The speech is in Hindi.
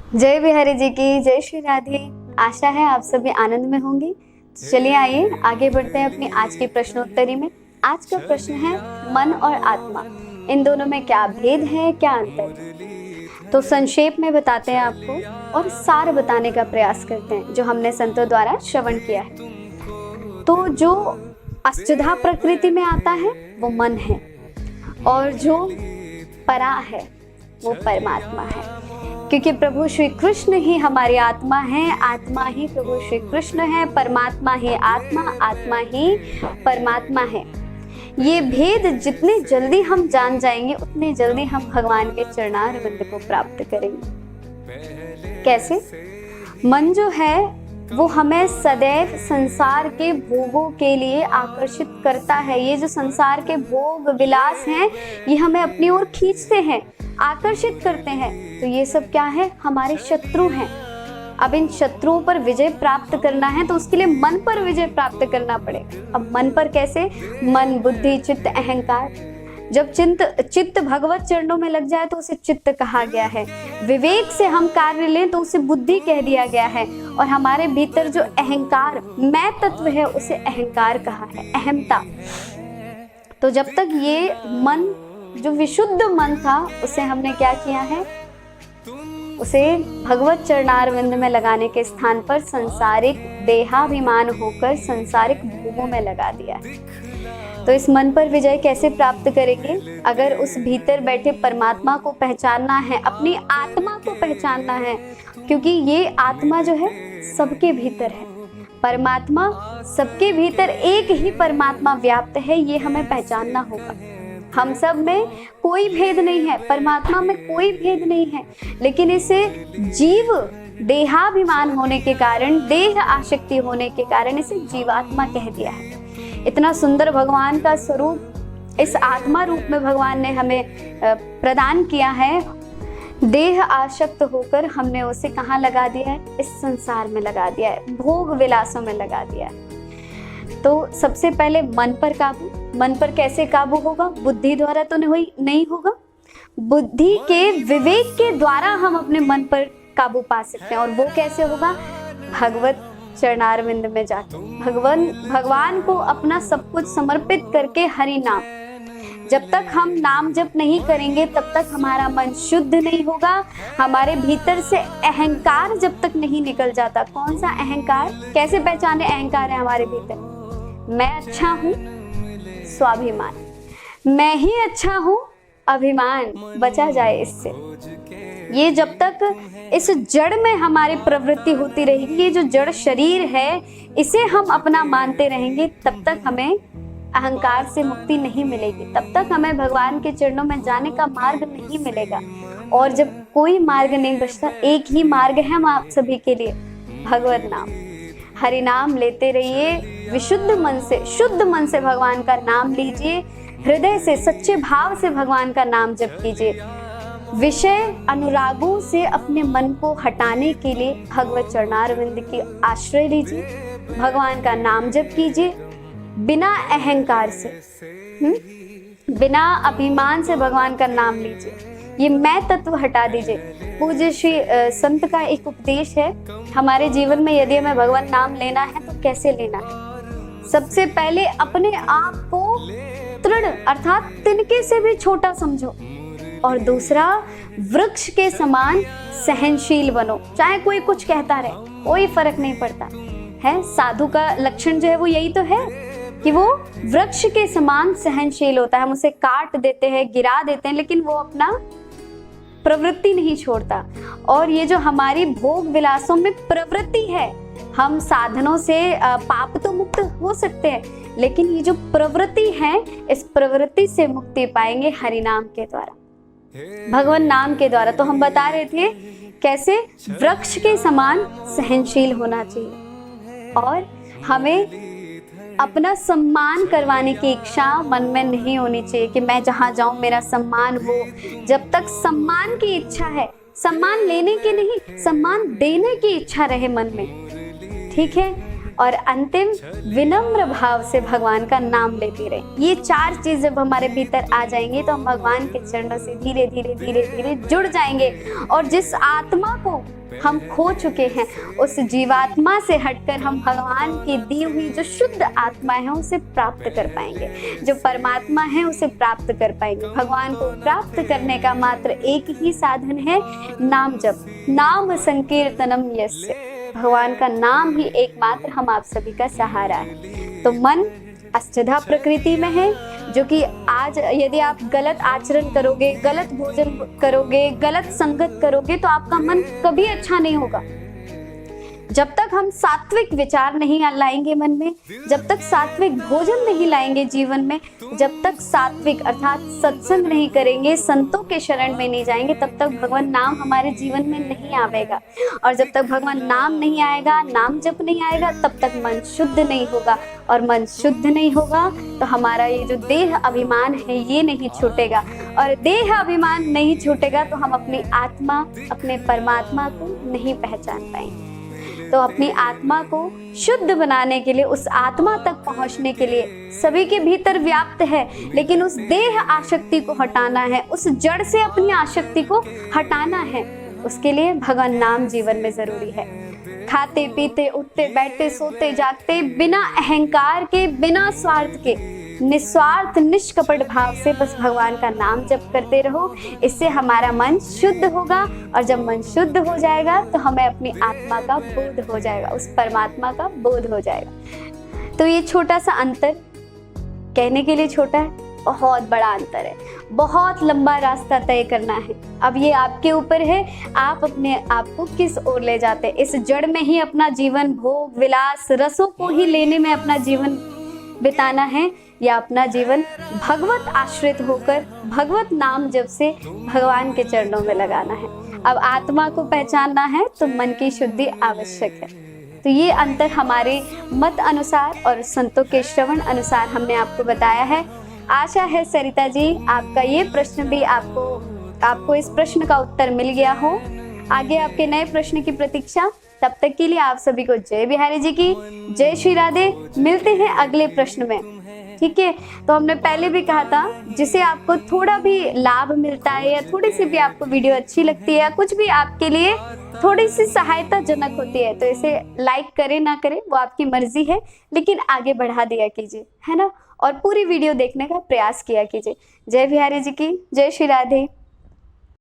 जय बिहारी जी की, जय श्री राधे। आशा है आप सभी आनंद में होंगे। चलिए आइए आगे बढ़ते हैं अपनी आज की प्रश्नोत्तरी में। आज का प्रश्न है मन और आत्मा, इन दोनों में क्या भेद है, क्या अंतर है। तो संक्षेप में बताते हैं आपको और सार बताने का प्रयास करते हैं जो हमने संतों द्वारा श्रवण किया है। तो जो अष्टधा प्रकृति में आता है वो मन है और जो परा है वो परमात्मा है, क्योंकि प्रभु श्री कृष्ण ही हमारी आत्मा है, आत्मा ही प्रभु श्री कृष्ण है, परमात्मा ही आत्मा, आत्मा ही परमात्मा है। ये भेद जितने जल्दी हम जान जाएंगे उतने जल्दी हम भगवान के चरणारविंद को प्राप्त करेंगे। कैसे? मन जो है वो हमें सदैव संसार के भोगों के लिए आकर्षित करता है। ये जो संसार के भोग विलास हैं ये हमें अपनी ओर खींचते हैं, आकर्षित करते हैं। तो ये सब क्या है? हमारे शत्रु हैं। अब इन शत्रुओं पर विजय प्राप्त करना है तो उसके लिए मन पर विजय प्राप्त करना पड़ेगा। अब मन पर कैसे? मन, बुद्धि, चित्त, अहंकार। जब चित्त भगवत चरणों में लग जाए तो उसे चित्त कहा गया है। विवेक से हम कार्य लें तो उसे बुद्धि कह दिया गया है। और हमारे भीतर जो अहंकार, मैं तत्व है, उसे अहंकार कहा है, अहमता। तो जब तक ये मन, जो विशुद्ध मन था, उसे हमने क्या किया है? उसे भगवत चरणारविंद में लगाने के स्थान पर संसारिक देहाभिमान होकर संसारिक भोगों में लगा दिया है। तो इस मन पर विजय कैसे प्राप्त करेंगे? अगर उस भीतर बैठे परमात्मा को पहचानना है, अपनी आत्मा को पहचानना है, क्योंकि ये आत्मा जो है सबके भीतर है, परमात्मा सबके भीतर, एक ही परमात्मा व्याप्त है, ये हमें पहचानना होगा। हम सब में कोई भेद नहीं है, परमात्मा में कोई भेद नहीं है, लेकिन इसे जीव देहाभिमान होने के कारण, देह आसक्ति होने के कारण इसे जीवात्मा कह दिया है। इतना सुंदर भगवान का स्वरूप इस आत्मा रूप में भगवान ने हमें प्रदान किया है। देह आसक्त होकर हमने उसे कहाँ लगा दिया है? इस संसार में लगा दिया है, भोग विलासों में लगा दिया है। तो सबसे पहले मन पर काबू। मन पर कैसे काबू होगा? बुद्धि द्वारा तो नहीं होगा। बुद्धि के विवेक के द्वारा हम अपने मन पर काबू पा सकते हैं। और वो कैसे होगा? भगवत चरणारविंद में जाकर भगवान को अपना सब कुछ समर्पित करके हरि नाम। जब तक हम नाम जप नहीं करेंगे तब तक हमारा मन शुद्ध नहीं होगा। हमारे भीतर से अहंकार जब तक नहीं निकल जाता। कौन सा अहंकार? कैसे पहचाने अहंकार है हमारे भीतर? मैं अच्छा हूँ, स्वाभिमान। मैं ही अच्छा हूँ, अभिमान। बचा जाए इससे। ये जब तक इस जड़ में हमारी प्रवृत्ति होती रहेगी, ये जो जड़ शरीर है इसे हम अपना मानते रहेंगे, तब तक हमें अहंकार से मुक्ति नहीं मिलेगी, तब तक हमें भगवान के चरणों में जाने का मार्ग नहीं मिलेगा। और जब कोई मार्ग नहीं बचता, एक ही मार्ग है हम आप सभी के लिए, भगवत नाम। हरि नाम लेते रहिए, विशुद्ध मन से, शुद्ध मन से भगवान का नाम लीजिए, हृदय से, सच्चे भाव से भगवान का नाम जप कीजिए। विषय अनुरागों से अपने मन को हटाने के लिए भगवत चरणारविंद की आश्रय लीजिए, भगवान का नाम जप कीजिए, बिना अहंकार से, बिना अभिमान से भगवान का नाम लीजिए। ये मैं तत्व हटा दीजिए। पूज्य श्री संत का एक उपदेश है हमारे जीवन में, यदि हमें भगवान नाम लेना है तो कैसे लेना है? सबसे पहले अपने आप को तृण अर्थात तिनके से भी छोटा समझो, और दूसरा वृक्ष के समान सहनशील बनो। चाहे कोई कुछ कहता रहे, कोई फर्क नहीं पड़ता है। साधु का लक्षण जो है वो यही तो है कि वो वृक्ष के समान सहनशील होता है। हम उसे काट देते हैं, गिरा देते हैं, लेकिन वो अपना प्रवृत्ति नहीं छोड़ता। और ये जो हमारी भोग विलासों में प्रवृत्ति है, हम साधनों से पाप तो मुक्त हो सकते हैं, लेकिन ये जो प्रवृत्ति है, इस प्रवृत्ति से मुक्ति पाएंगे हरि नाम के द्वारा, भगवान नाम के द्वारा। तो हम बता रहे थे कैसे वृक्ष के समान सहनशील होना चाहिए, और हमें अपना सम्मान करवाने की इच्छा मन में नहीं होनी चाहिए कि मैं जहाँ जाऊं मेरा सम्मान हो। जब तक सम्मान की इच्छा है, सम्मान लेने की नहीं, सम्मान देने की इच्छा रहे मन में, ठीक है। और अंतिम विनम्र भाव से भगवान का नाम लेते रहे। ये 4 चीज जब हमारे भीतर आ जाएंगी तो हम भगवान के चरणों से धीरे धीरे धीरे धीरे जुड़ जाएंगे और जिस आत्मा को हम खो चुके हैं उस जीवात्मा से हटकर हम भगवान की दी हुई जो शुद्ध आत्मा है उसे प्राप्त कर पाएंगे, जो परमात्मा है उसे प्राप्त कर पाएंगे। भगवान को प्राप्त करने का मात्र एक ही साधन है, नाम जप, नाम संकीर्तनम यस्य। भगवान का नाम ही एकमात्र हम आप सभी का सहारा है। तो मन अष्टधा प्रकृति में है, जो कि आज यदि आप गलत आचरण करोगे, गलत भोजन करोगे, गलत संगत करोगे तो आपका मन कभी अच्छा नहीं होगा। जब तक हम सात्विक विचार नहीं लाएंगे मन में, जब तक सात्विक भोजन नहीं लाएंगे जीवन में, जब तक सात्विक अर्थात सत्संग नहीं करेंगे, संतों के शरण में नहीं जाएंगे, तब तक भगवान नाम हमारे जीवन में नहीं आवेगा। और जब तक भगवान नाम नहीं आएगा, नाम जप नहीं आएगा, तब तक मन शुद्ध नहीं होगा। और मन शुद्ध नहीं होगा तो हमारा ये जो देह अभिमान है ये नहीं छूटेगा, और देह अभिमान नहीं छूटेगा तो हम अपनी आत्मा, अपने परमात्मा को नहीं पहचान पाएंगे। तो अपनी आत्मा को शुद्ध बनाने के लिए, उस आत्मा तक पहुंचने के लिए सभी के भीतर व्याप्त है, लेकिन उस देह आसक्ति को हटाना है, उस जड़ से अपनी आसक्ति को हटाना है। उसके लिए भगवान नाम जीवन में जरूरी है। खाते पीते उठते बैठते सोते जागते बिना अहंकार के, बिना स्वार्थ के, निस्वार्थ निष्कपट भाव से बस भगवान का नाम जप करते रहो। इससे हमारा मन शुद्ध होगा, और जब मन शुद्ध हो जाएगा तो हमें अपनी आत्मा का बोध हो जाएगा, उस परमात्मा का बोध हो जाएगा। तो ये छोटा सा अंतर कहने के लिए छोटा है, बहुत बड़ा अंतर है, बहुत लंबा रास्ता तय करना है। अब ये आपके ऊपर है, आप अपने आप को किस ओर ले जाते हैं। इस जड़ में ही अपना जीवन भोग विलास रसों को ही लेने में अपना जीवन बिताना है, या अपना जीवन भगवत आश्रित होकर भगवत नाम जप से भगवान के चरणों में लगाना है। अब आत्मा को पहचानना है तो मन की शुद्धि आवश्यक है। तो ये अंतर हमारे मत अनुसार और संतों के श्रवण अनुसार हमने आपको बताया है। आशा है सरिता जी आपका ये प्रश्न भी आपको इस प्रश्न का उत्तर मिल गया हो। आगे आपके नए प्रश्न की प्रतीक्षा। तब तक के लिए आप सभी को जय बिहारी जी की जय श्री राधे। मिलते हैं अगले प्रश्न में, ठीक है। तो हमने पहले भी कहा था, जिसे आपको थोड़ा भी लाभ मिलता है या थोड़ी सी भी आपको वीडियो अच्छी लगती है या कुछ भी आपके लिए थोड़ी सी सहायता जनक होती है, तो इसे लाइक करें ना करें वो आपकी मर्जी है, लेकिन आगे बढ़ा दिया कीजिए, है ना। और पूरी वीडियो देखने का प्रयास किया कीजिए। जय बिहारी जी की जय श्री राधे।